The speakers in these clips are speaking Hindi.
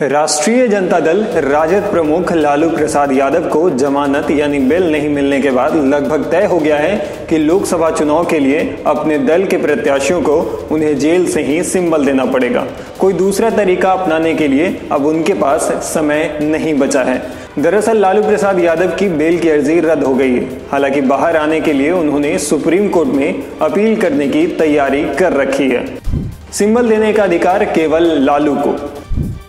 राष्ट्रीय जनता दल राजद प्रमुख लालू प्रसाद यादव को जमानत यानी बेल नहीं मिलने के बाद लगभग तय हो गया है कि लोकसभा चुनाव के लिए अपने दल के प्रत्याशियों को उन्हें जेल से ही सिंबल देना पड़ेगा। कोई दूसरा तरीका अपनाने के लिए अब उनके पास समय नहीं बचा है। दरअसल लालू प्रसाद यादव की बेल की अर्जी रद्द हो गई है। हालांकि बाहर आने के लिए उन्होंने सुप्रीम कोर्ट में अपील करने की तैयारी कर रखी है। सिंबल देने का अधिकार केवल लालू को।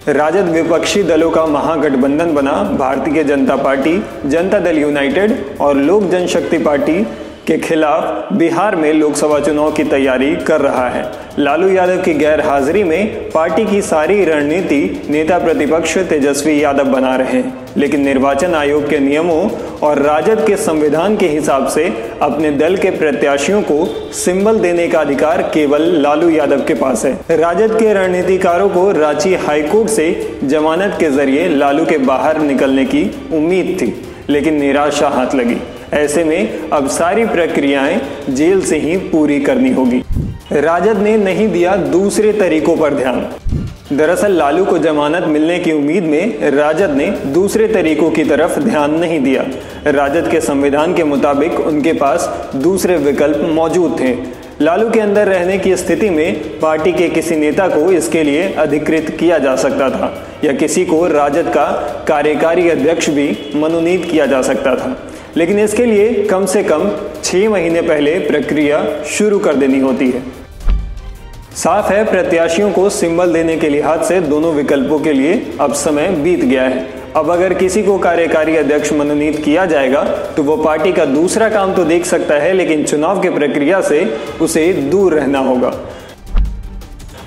राजद विपक्षी दलों का महागठबंधन बना भारतीय जनता पार्टी, जनता दल यूनाइटेड और लोक जनशक्ति पार्टी के खिलाफ बिहार में लोकसभा चुनाव की तैयारी कर रहा है। लालू यादव की गैर हाजिरी में पार्टी की सारी रणनीति नेता प्रतिपक्ष तेजस्वी यादव बना रहे हैं, लेकिन निर्वाचन आयोग के नियमों और राजद के संविधान के हिसाब से अपने दल के प्रत्याशियों को सिंबल देने का अधिकार केवल लालू यादव के पास है। राजद के रणनीतिकारों को रांची हाईकोर्ट से जमानत के जरिए लालू के बाहर निकलने की उम्मीद थी, लेकिन निराशा हाथ लगी। ऐसे में अब सारी प्रक्रियाएं जेल से ही पूरी करनी होगी। राजद ने नहीं दिया दूसरे तरीकों पर ध्यान। दरअसल लालू को जमानत मिलने की उम्मीद में राजद ने दूसरे तरीकों की तरफ ध्यान नहीं दिया। राजद के संविधान के मुताबिक उनके पास दूसरे विकल्प मौजूद थे। लालू के अंदर रहने की स्थिति में पार्टी के किसी नेता को इसके लिए अधिकृत किया जा सकता था या किसी को राजद का कार्यकारी अध्यक्ष भी मनोनीत किया जा सकता था, लेकिन इसके लिए कम से कम 6 महीने पहले प्रक्रिया शुरू कर देनी होती है। साफ है, प्रत्याशियों को सिंबल देने के लिहाज से दोनों विकल्पों के लिए अब समय बीत गया है। अब अगर किसी को कार्यकारी अध्यक्ष मनोनीत किया जाएगा तो वो पार्टी का दूसरा काम तो देख सकता है, लेकिन चुनाव की प्रक्रिया से उसे दूर रहना होगा।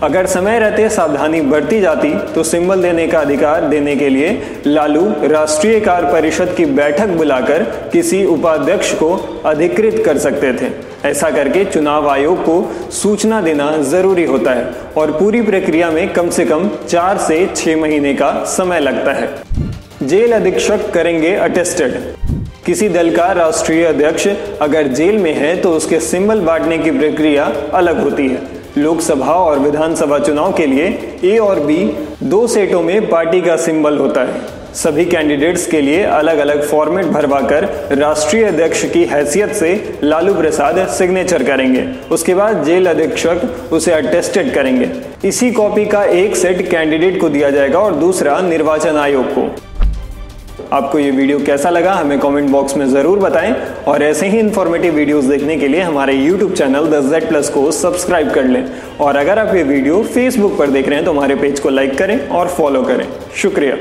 अगर समय रहते सावधानी बरती जाती तो सिंबल देने का अधिकार देने के लिए लालू राष्ट्रीय कार्य परिषद की बैठक बुलाकर किसी उपाध्यक्ष को अधिकृत कर सकते थे। ऐसा करके चुनाव आयोग को सूचना देना जरूरी होता है और पूरी प्रक्रिया में कम से कम 4 से 6 महीने का समय लगता है। जेल अधीक्षक करेंगे अटेस्टेड। किसी दल का राष्ट्रीय अध्यक्ष अगर जेल में है तो उसके सिंबल बांटने की प्रक्रिया अलग होती है। लोकसभा और विधानसभा चुनाव के लिए ए और बी 2 सेटों में पार्टी का सिंबल होता है। सभी कैंडिडेट्स के लिए अलग अलग फॉर्मेट भरवाकर राष्ट्रीय अध्यक्ष की हैसियत से लालू प्रसाद सिग्नेचर करेंगे। उसके बाद जेल अधीक्षक उसे अटेस्टेड करेंगे। इसी कॉपी का एक सेट कैंडिडेट को दिया जाएगा और दूसरा निर्वाचन आयोग को। आपको ये वीडियो कैसा लगा हमें कमेंट बॉक्स में जरूर बताएं और ऐसे ही इन्फॉर्मेटिव वीडियोस देखने के लिए हमारे YouTube चैनल द Z+ को सब्सक्राइब कर लें। और अगर आप ये वीडियो Facebook पर देख रहे हैं तो हमारे पेज को लाइक करें और फॉलो करें। शुक्रिया।